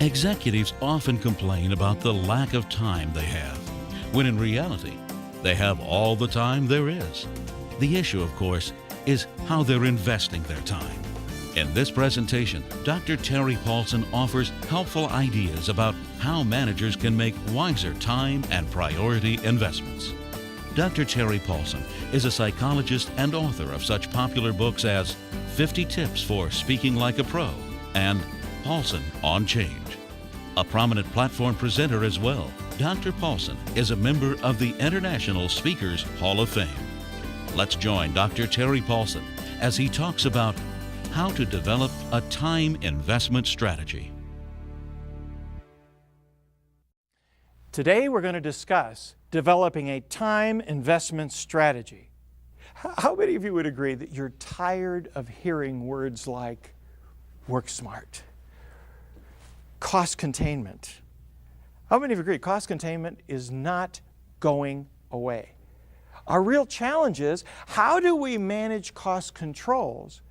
Executives often complain about the lack of time they have, when in reality, they have all the time there is. The issue, of course, is how they're investing their time. In this presentation, Dr. Terry Paulson offers helpful ideas about how managers can make wiser time and priority investments. Dr. Terry Paulson is a psychologist and author of such popular books as 50 Tips for Speaking Like a Pro and Paulson on Change. A prominent platform presenter as well, Dr. Paulson is a member of the International Speakers Hall of Fame. Let's join Dr. Terry Paulson as he talks about how to develop a time investment strategy. Today we're going to discuss developing a time investment strategy. How many of you would agree that you're tired of hearing words like work smart, cost containment? How many of you agree cost containment is not going away? Our real challenge is, how do we manage cost controls,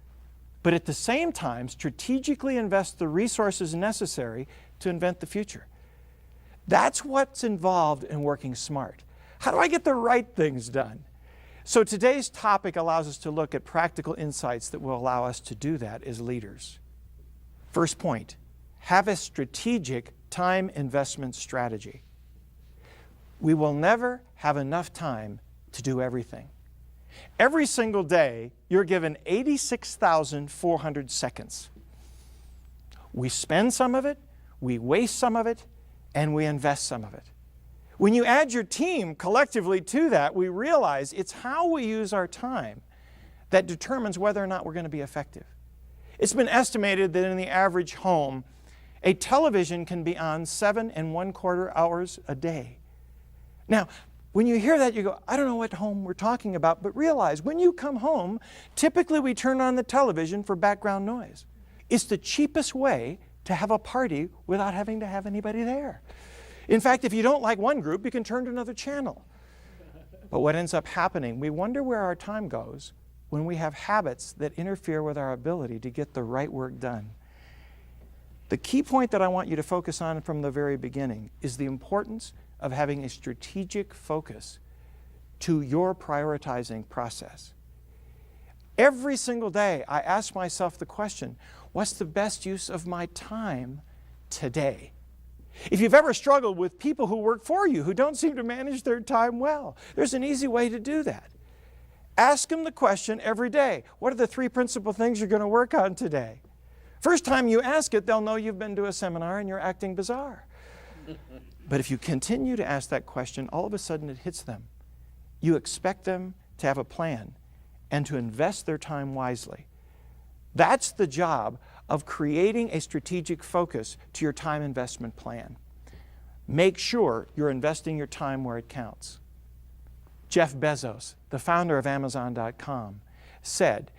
but at the same time strategically invest the resources necessary to invent the future? That's what's involved in working smart. How do I get the right things done? So today's topic allows us to look at practical insights that will allow us to do that as leaders. First point, have a strategic time investment strategy. We will never have enough time to do everything. Every single day, you're given 86,400 seconds. We spend some of it, we waste some of it, and we invest some of it. When you add your team collectively to that, we realize it's how we use our time that determines whether or not we're going to be effective. It's been estimated that in the average home, a television can be on 7 1/4 hours a day. Now, when you hear that, you go, I don't know what home we're talking about, but realize when you come home, typically we turn on the television for background noise. It's the cheapest way to have a party without having to have anybody there. In fact, if you don't like one group, you can turn to another channel. But what ends up happening, we wonder where our time goes when we have habits that interfere with our ability to get the right work done. The key point that I want you to focus on from the very beginning is the importance of having a strategic focus to your prioritizing process. Every single day, I ask myself the question, what's the best use of my time today? If you've ever struggled with people who work for you who don't seem to manage their time well, there's an easy way to do that. Ask them the question every day, what are the 3 principal things you're going to work on today? First time you ask it, they'll know you've been to a seminar and you're acting bizarre. But if you continue to ask that question, all of a sudden it hits them. You expect them to have a plan and to invest their time wisely. That's the job of creating a strategic focus to your time investment plan. Make sure you're investing your time where it counts. Jeff Bezos, the founder of Amazon.com, said,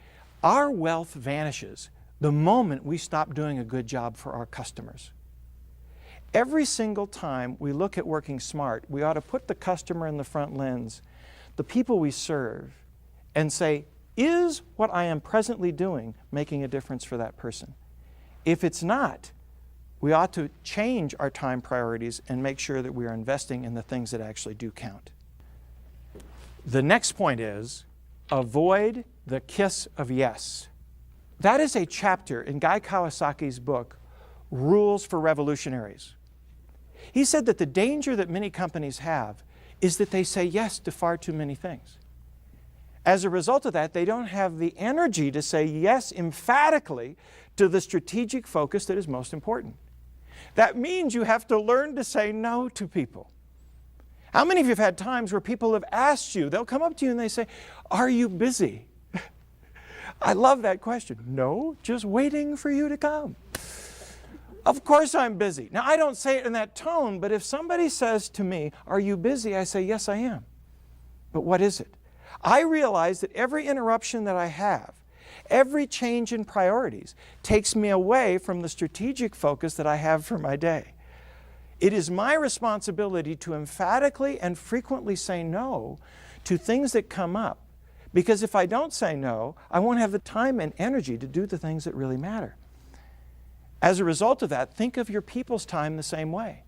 our wealth vanishes the moment we stop doing a good job for our customers. Every single time we look at working smart, we ought to put the customer in the front lens, the people we serve, and say, is what I am presently doing making a difference for that person? If it's not, we ought to change our time priorities and make sure that we are investing in the things that actually do count. The next point is, avoid the kiss of yes. That is a chapter in Guy Kawasaki's book, Rules for Revolutionaries. He said that the danger that many companies have is that they say yes to far too many things. As a result of that, they don't have the energy to say yes emphatically to the strategic focus that is most important. That means you have to learn to say no to people. How many of you have had times where people have asked you, they'll come up to you and they say, are you busy? I love that question. No, just waiting for you to come. Of course I'm busy. Now, I don't say it in that tone, but if somebody says to me, are you busy? I say, yes, I am. But what is it? I realize that every interruption that I have, every change in priorities, takes me away from the strategic focus that I have for my day. It is my responsibility to emphatically and frequently say no to things that come up, because if I don't say no, I won't have the time and energy to do the things that really matter. As a result of that, think of your people's time the same way.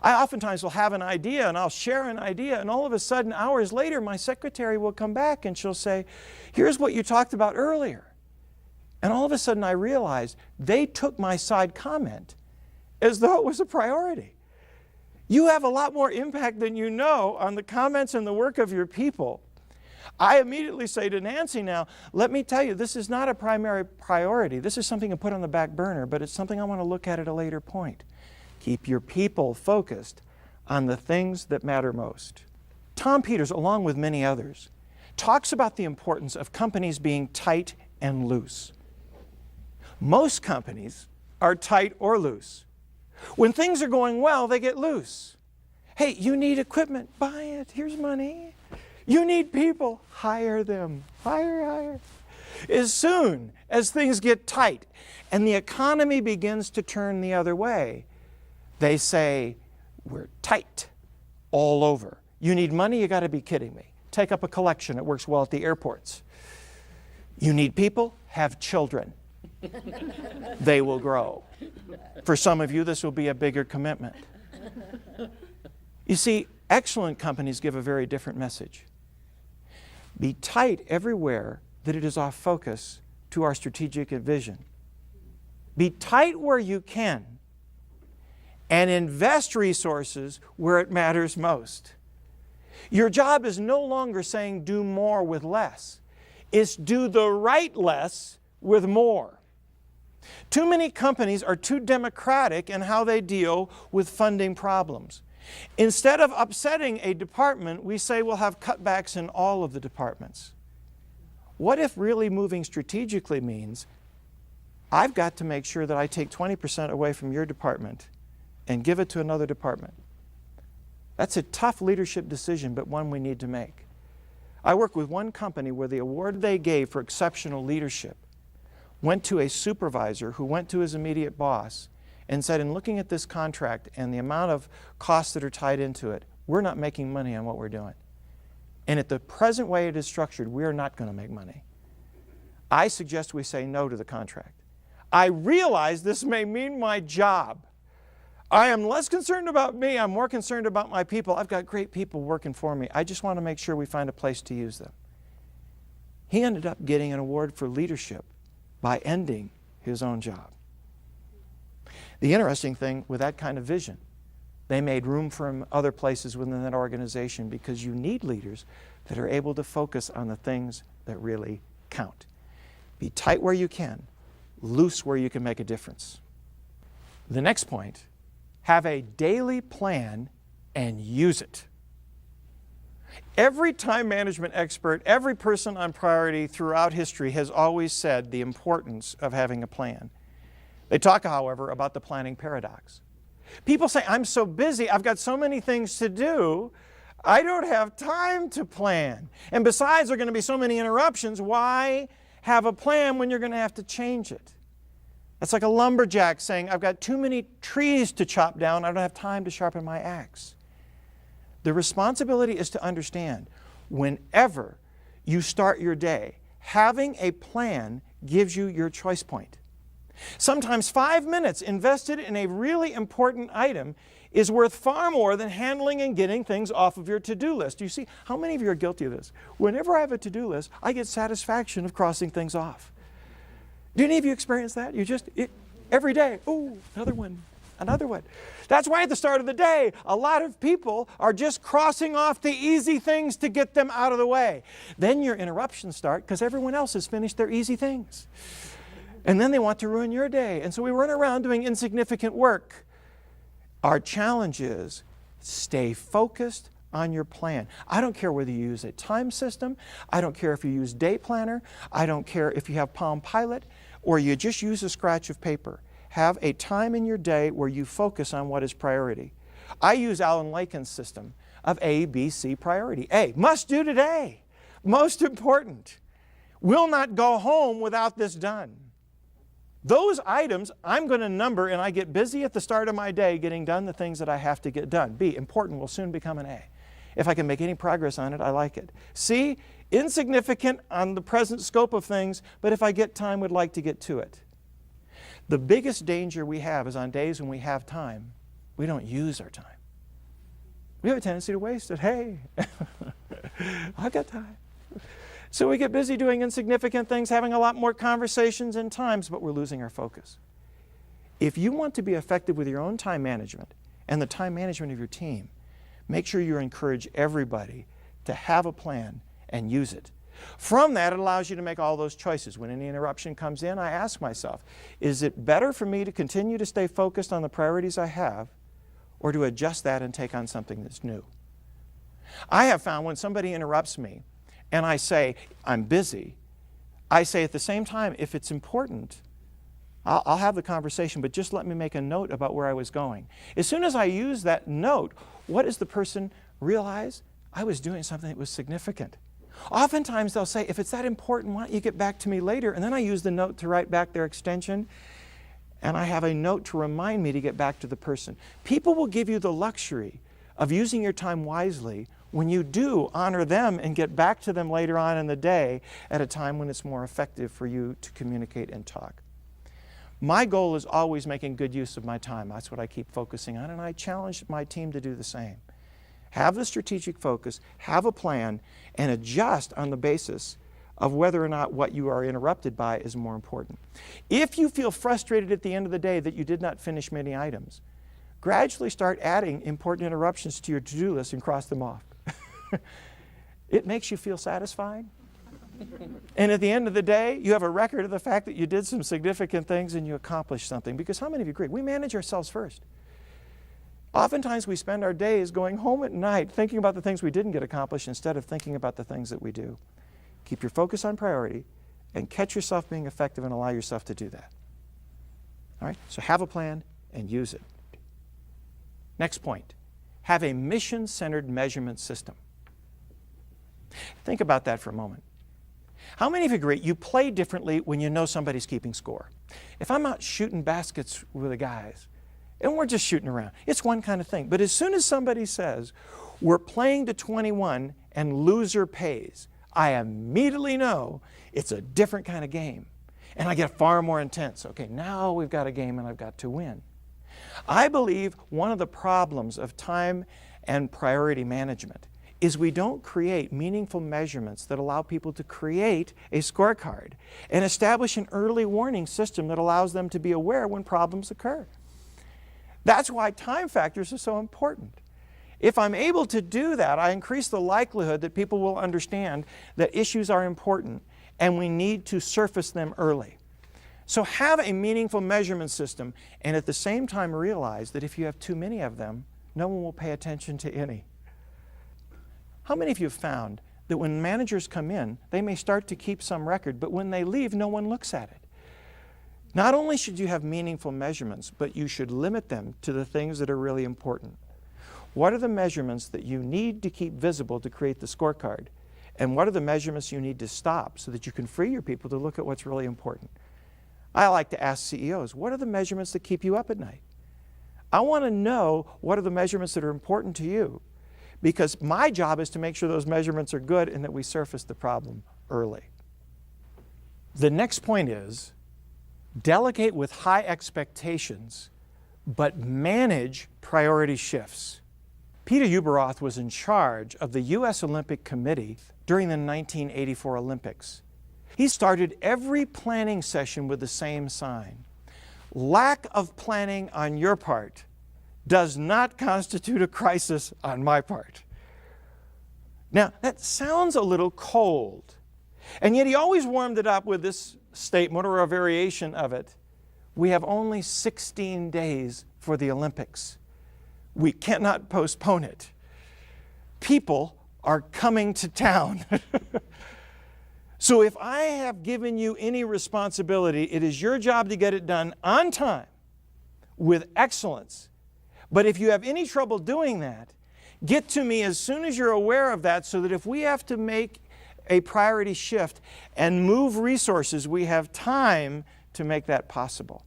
I oftentimes will have an idea and I'll share an idea, and all of a sudden, hours later, my secretary will come back and she'll say, here's what you talked about earlier. And all of a sudden I realized they took my side comment as though it was a priority. You have a lot more impact than you know on the comments and the work of your people. I immediately say to Nancy now, let me tell you, this is not a primary priority. This is something to put on the back burner, but it's something I want to look at a later point. Keep your people focused on the things that matter most. Tom Peters, along with many others, talks about the importance of companies being tight and loose. Most companies are tight or loose. When things are going well, they get loose. Hey, you need equipment, buy it, here's money. You need people, hire them, hire. As soon as things get tight and the economy begins to turn the other way, they say, we're tight all over. You need money, you got to be kidding me. Take up a collection, it works well at the airports. You need people, have children. They will grow. For some of you, this will be a bigger commitment. You see, excellent companies give a very different message. Be tight everywhere that it is off focus to our strategic vision. Be tight where you can and invest resources where it matters most. Your job is no longer saying do more with less. It's do the right less with more. Too many companies are too democratic in how they deal with funding problems. Instead of upsetting a department, we say we'll have cutbacks in all of the departments. What if really moving strategically means I've got to make sure that I take 20% away from your department and give it to another department? That's a tough leadership decision, but one we need to make. I work with one company where the award they gave for exceptional leadership went to a supervisor who went to his immediate boss and said, in looking at this contract and the amount of costs that are tied into it, we're not making money on what we're doing. And at the present way it is structured, we are not going to make money. I suggest we say no to the contract. I realize this may mean my job. I am less concerned about me, I'm more concerned about my people. I've got great people working for me. I just want to make sure we find a place to use them. He ended up getting an award for leadership by ending his own job. The interesting thing with that kind of vision, they made room for him other places within that organization, because you need leaders that are able to focus on the things that really count. Be tight where you can, loose where you can make a difference. The next point, have a daily plan and use it. Every time management expert, every person on priority throughout history has always said the importance of having a plan. They talk, however, about the planning paradox. People say, I'm so busy, I've got so many things to do, I don't have time to plan. And besides, there are going to be so many interruptions, why have a plan when you're going to have to change it? That's like a lumberjack saying, I've got too many trees to chop down, I don't have time to sharpen my axe. The responsibility is to understand, whenever you start your day, having a plan gives you your choice point. Sometimes 5 minutes invested in a really important item is worth far more than handling and getting things off of your to-do list. You see, how many of you are guilty of this? Whenever I have a to-do list, I get satisfaction of crossing things off. Do any of you experience that? Every day, ooh, another one. Another one. That's why at the start of the day, a lot of people are just crossing off the easy things to get them out of the way. Then your interruptions start because everyone else has finished their easy things. And then they want to ruin your day. And so we run around doing insignificant work. Our challenge is stay focused on your plan. I don't care whether you use a time system. I don't care if you use Day Planner. I don't care if you have Palm Pilot or you just use a scratch of paper. Have a time in your day where you focus on what is priority. I use Alan Laken's system of A, B, C priority. A, must do today. Most important. Will not go home without this done. Those items I'm going to number, and I get busy at the start of my day getting done the things that I have to get done. B, important will soon become an A. If I can make any progress on it, I like it. C, insignificant on the present scope of things, but if I get time, would like to get to it. The biggest danger we have is on days when we have time, we don't use our time. We have a tendency to waste it. Hey, I've got time. So we get busy doing insignificant things, having a lot more conversations and times, but we're losing our focus. If you want to be effective with your own time management and the time management of your team, make sure you encourage everybody to have a plan and use it. From that, it allows you to make all those choices. When any interruption comes in, I ask myself, is it better for me to continue to stay focused on the priorities I have, or to adjust that and take on something that's new? I have found when somebody interrupts me and I say, I'm busy, I say at the same time, if it's important, I'll have the conversation, but just let me make a note about where I was going. As soon as I use that note, what does the person realize? I was doing something that was significant. Oftentimes they'll say, if it's that important, why don't you get back to me later? And then I use the note to write back their extension, and I have a note to remind me to get back to the person. People will give you the luxury of using your time wisely when you do honor them and get back to them later on in the day at a time when it's more effective for you to communicate and talk. My goal is always making good use of my time. That's what I keep focusing on, and I challenge my team to do the same. Have the strategic focus, have a plan, and adjust on the basis of whether or not what you are interrupted by is more important. If you feel frustrated at the end of the day that you did not finish many items, gradually start adding important interruptions to your to-do list and cross them off. It makes you feel satisfied. And at the end of the day, you have a record of the fact that you did some significant things and you accomplished something. Because how many of you agree? We manage ourselves first. Oftentimes we spend our days going home at night thinking about the things we didn't get accomplished instead of thinking about the things that we do. Keep your focus on priority and catch yourself being effective and allow yourself to do that. All right, so have a plan and use it. Next point, have a mission-centered measurement system. Think about that for a moment. How many of you agree you play differently when you know somebody's keeping score? If I'm out shooting baskets with the guys, and we're just shooting around, it's one kind of thing. But as soon as somebody says, we're playing to 21 and loser pays, I immediately know it's a different kind of game. And I get far more intense. Okay, now we've got a game and I've got to win. I believe one of the problems of time and priority management is we don't create meaningful measurements that allow people to create a scorecard and establish an early warning system that allows them to be aware when problems occur. That's why time factors are so important. If I'm able to do that, I increase the likelihood that people will understand that issues are important and we need to surface them early. So have a meaningful measurement system and at the same time realize that if you have too many of them, no one will pay attention to any. How many of you have found that when managers come in, they may start to keep some record, but when they leave, no one looks at it? Not only should you have meaningful measurements, but you should limit them to the things that are really important. What are the measurements that you need to keep visible to create the scorecard? And what are the measurements you need to stop so that you can free your people to look at what's really important? I like to ask CEOs, what are the measurements that keep you up at night? I want to know what are the measurements that are important to you, because my job is to make sure those measurements are good and that we surface the problem early. The next point is, delegate with high expectations, but manage priority shifts. Peter Ueberroth was in charge of the U.S. Olympic Committee during the 1984 Olympics. He started every planning session with the same sign. Lack of planning on your part does not constitute a crisis on my part. Now, that sounds a little cold, and yet he always warmed it up with this statement or a variation of it. We have only 16 days for the Olympics. We cannot postpone it. People are coming to town. So if I have given you any responsibility, it is your job to get it done on time with excellence. But if you have any trouble doing that, get to me as soon as you're aware of that so that if we have to make a priority shift and move resources, we have time to make that possible.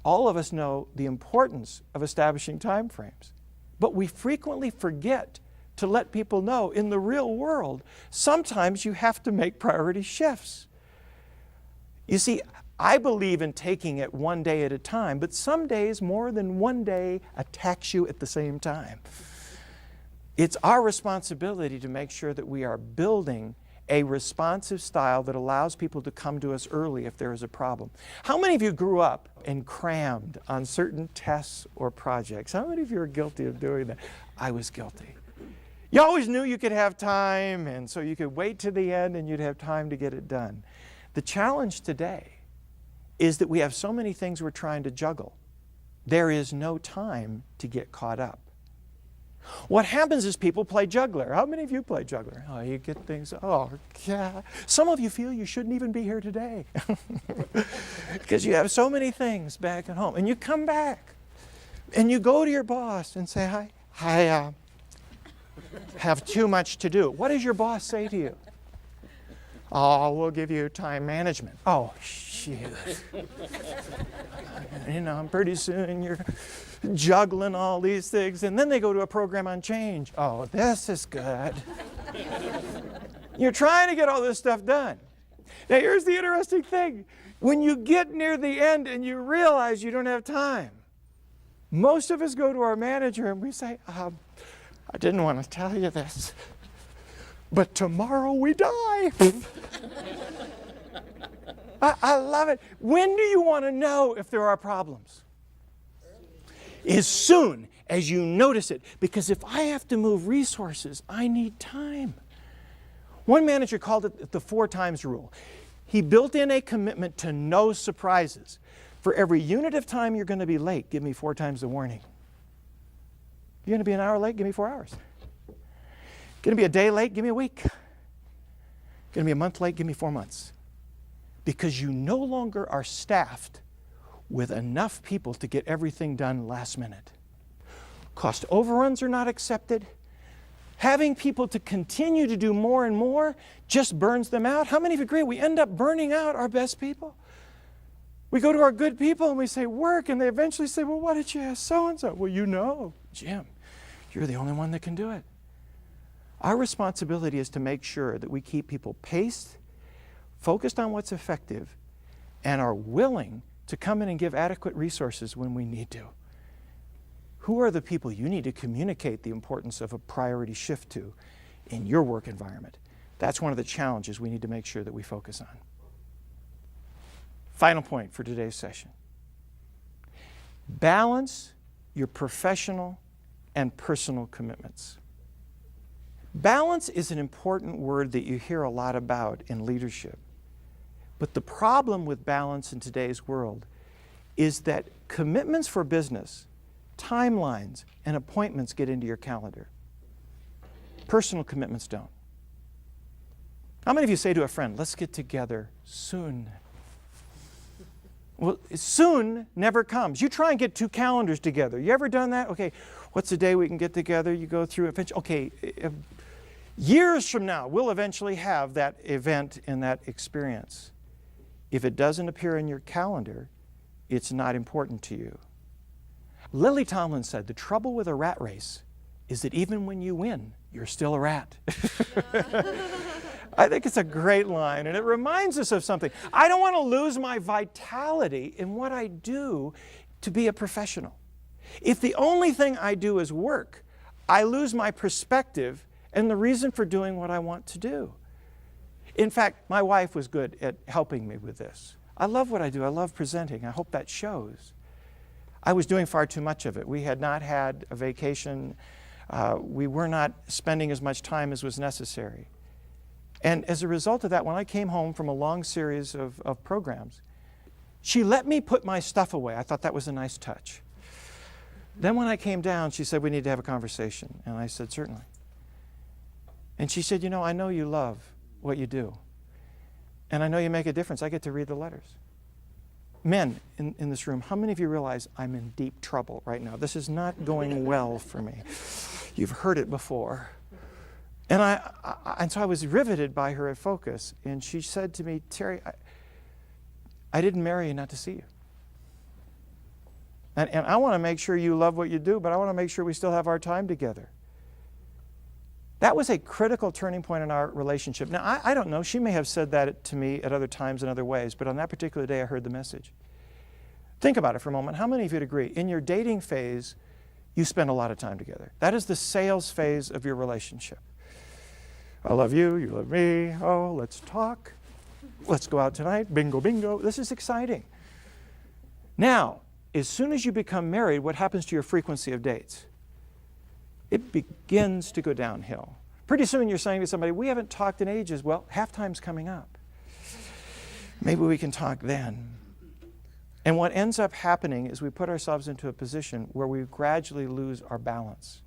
All of us know the importance of establishing time frames, but we frequently forget to let people know in the real world, sometimes you have to make priority shifts. You see, I believe in taking it one day at a time, but some days more than one day attacks you at the same time. It's our responsibility to make sure that we are building a responsive style that allows people to come to us early if there is a problem. How many of you grew up and crammed on certain tests or projects? How many of you are guilty of doing that? I was guilty. You always knew you could have time, and so you could wait to the end and you'd have time to get it done. The challenge today is that we have so many things we're trying to juggle. There is no time to get caught up. What happens is people play juggler. How many of you play juggler? Oh, you get things, oh, yeah. Some of you feel you shouldn't even be here today because you have so many things back at home. And you come back and you go to your boss and say, hi, I have too much to do. What does your boss say to you? Oh, we'll give you time management. Oh, shit. You know, pretty soon you're juggling all these things. And then they go to a program on change. Oh, this is good. You're trying to get all this stuff done. Now, here's the interesting thing. When you get near the end and you realize you don't have time, most of us go to our manager and we say, I didn't want to tell you this, but tomorrow we die. I love it. When do you want to know if there are problems? As soon as you notice it. Because if I have to move resources, I need time. One manager called it the 4 times rule. He built in a commitment to no surprises. For every unit of time you're going to be late, give me 4 times the warning. You're going to be an hour late, give me 4 hours. Going to be a day late, give me a week. Going to be a month late, give me 4 months. Because you no longer are staffed with enough people to get everything done last minute. Cost overruns are not accepted. Having people to continue to do more and more just burns them out. How many of you agree we end up burning out our best people? We go to our good people and we say, work, and they eventually say, well, what did you ask so-and-so? Well, you know, Jim, you're the only one that can do it. Our responsibility is to make sure that we keep people paced, focused on what's effective, and are willing to come in and give adequate resources when we need to. Who are the people you need to communicate the importance of a priority shift to in your work environment? That's one of the challenges we need to make sure that we focus on. Final point for today's session. Balance your professional and personal commitments. Balance is an important word that you hear a lot about in leadership. But the problem with balance in today's world is that commitments for business, timelines, and appointments get into your calendar. Personal commitments don't. How many of you say to a friend, let's get together soon? Well, soon never comes. You try and get 2 calendars together. You ever done that? Okay, what's the day we can get together? You go through it. Okay, years from now, we'll eventually have that event and that experience. If it doesn't appear in your calendar, it's not important to you. Lily Tomlin said, the trouble with a rat race is that even when you win, you're still a rat. I think it's a great line, and it reminds us of something. I don't want to lose my vitality in what I do to be a professional. If the only thing I do is work, I lose my perspective and the reason for doing what I want to do. In fact, my wife was good at helping me with this. I love what I do. I love presenting. I hope that shows. I was doing far too much of it. We had not had a vacation. We were not spending as much time as was necessary. And as a result of that, when I came home from a long series of programs, she let me put my stuff away. I thought that was a nice touch. Then when I came down, she said, we need to have a conversation. And I said, certainly. And she said, you know, I know you love what you do. And I know you make a difference. I get to read the letters. Men in this room, how many of you realize I'm in deep trouble right now? This is not going well for me. You've heard it before. And so I was riveted by her focus. And she said to me, Terry, I didn't marry you not to see you. And I want to make sure you love what you do, but I want to make sure we still have our time together. That was a critical turning point in our relationship. Now, I don't know. She may have said that to me at other times in other ways, but on that particular day, I heard the message. Think about it for a moment. How many of you'd agree? In your dating phase, you spend a lot of time together. That is the sales phase of your relationship. I love you, you love me. Oh, let's talk. Let's go out tonight. Bingo, bingo. This is exciting. Now, as soon as you become married, what happens to your frequency of dates? It begins to go downhill. Pretty soon you're saying to somebody, we haven't talked in ages. Well, halftime's coming up. Maybe we can talk then. And what ends up happening is we put ourselves into a position where we gradually lose our balance.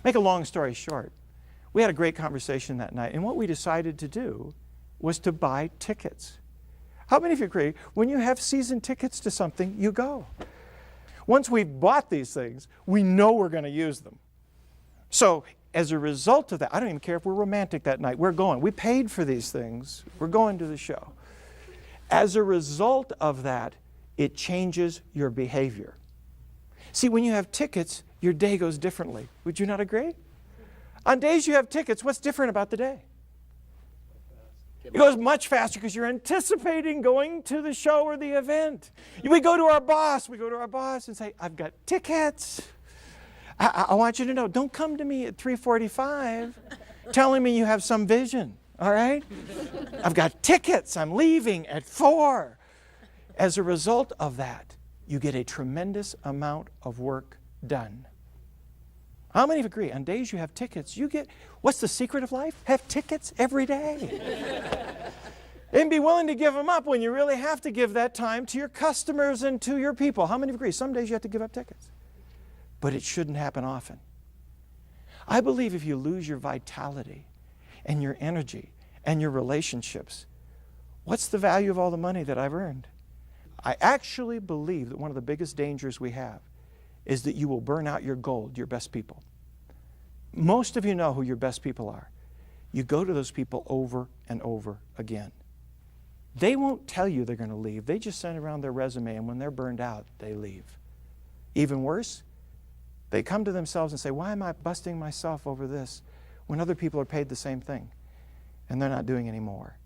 Make a long story short, we had a great conversation that night, and what we decided to do was to buy tickets. How many of you agree, when you have season tickets to something, you go? Once we've bought these things, we know we're going to use them. So as a result of that, I don't even care if we're romantic that night, we're going. We paid for these things. We're going to the show. As a result of that, it changes your behavior. See, when you have tickets, your day goes differently. Would you not agree? On days you have tickets, what's different about the day? It goes much faster because you're anticipating going to the show or the event. We go to our boss and say, I've got tickets. I want you to know, don't come to me at 3:45 telling me you have some vision, all right? I've got tickets. I'm leaving at 4. As a result of that, you get a tremendous amount of work done. How many of you agree? On days you have tickets, you get, what's the secret of life? Have tickets every day. And be willing to give them up when you really have to give that time to your customers and to your people. How many of you agree? Some days you have to give up tickets. But it shouldn't happen often. I believe if you lose your vitality and your energy and your relationships, what's the value of all the money that I've earned? I actually believe that one of the biggest dangers we have is that you will burn out your gold, your best people. Most of you know who your best people are. You go to those people over and over again. They won't tell you they're going to leave. They just send around their resume, and when they're burned out, they leave. Even worse, they come to themselves and say, why am I busting myself over this when other people are paid the same thing and they're not doing any more?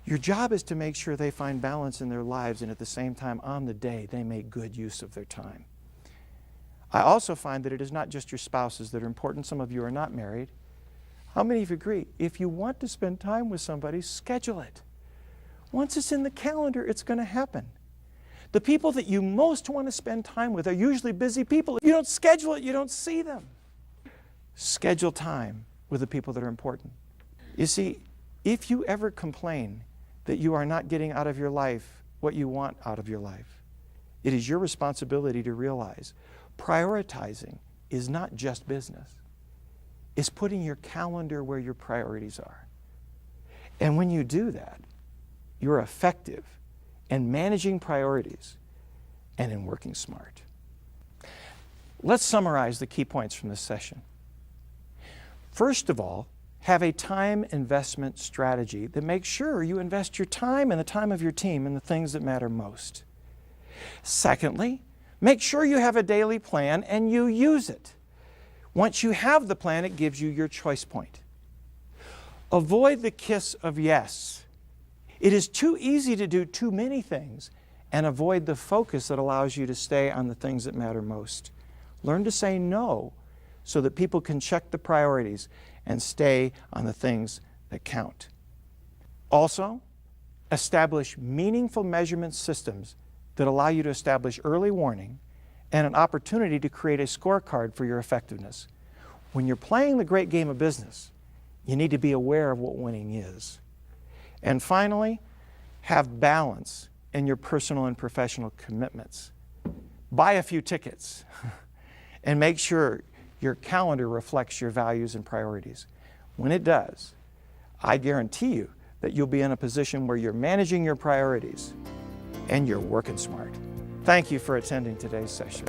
Your job is to make sure they find balance in their lives, and at the same time, on the day, they make good use of their time. I also find that it is not just your spouses that are important. Some of you are not married. How many of you agree? If you want to spend time with somebody, schedule it. Once it's in the calendar, it's going to happen. The people that you most want to spend time with are usually busy people. If you don't schedule it, you don't see them. Schedule time with the people that are important. You see, if you ever complain that you are not getting out of your life what you want out of your life, it is your responsibility to realize prioritizing is not just business. It's putting your calendar where your priorities are. And when you do that, you're effective in managing priorities and in working smart. Let's summarize the key points from this session. First of all, have a time investment strategy that makes sure you invest your time and the time of your team in the things that matter most. Secondly, make sure you have a daily plan and you use it. Once you have the plan, it gives you your choice point. Avoid the kiss of yes. It is too easy to do too many things and avoid the focus that allows you to stay on the things that matter most. Learn to say no so that people can check the priorities and stay on the things that count. Also, establish meaningful measurement systems that allow you to establish early warning and an opportunity to create a scorecard for your effectiveness. When you're playing the great game of business, you need to be aware of what winning is. And finally, have balance in your personal and professional commitments. Buy a few tickets and make sure your calendar reflects your values and priorities. When it does, I guarantee you that you'll be in a position where you're managing your priorities and you're working smart. Thank you for attending today's session.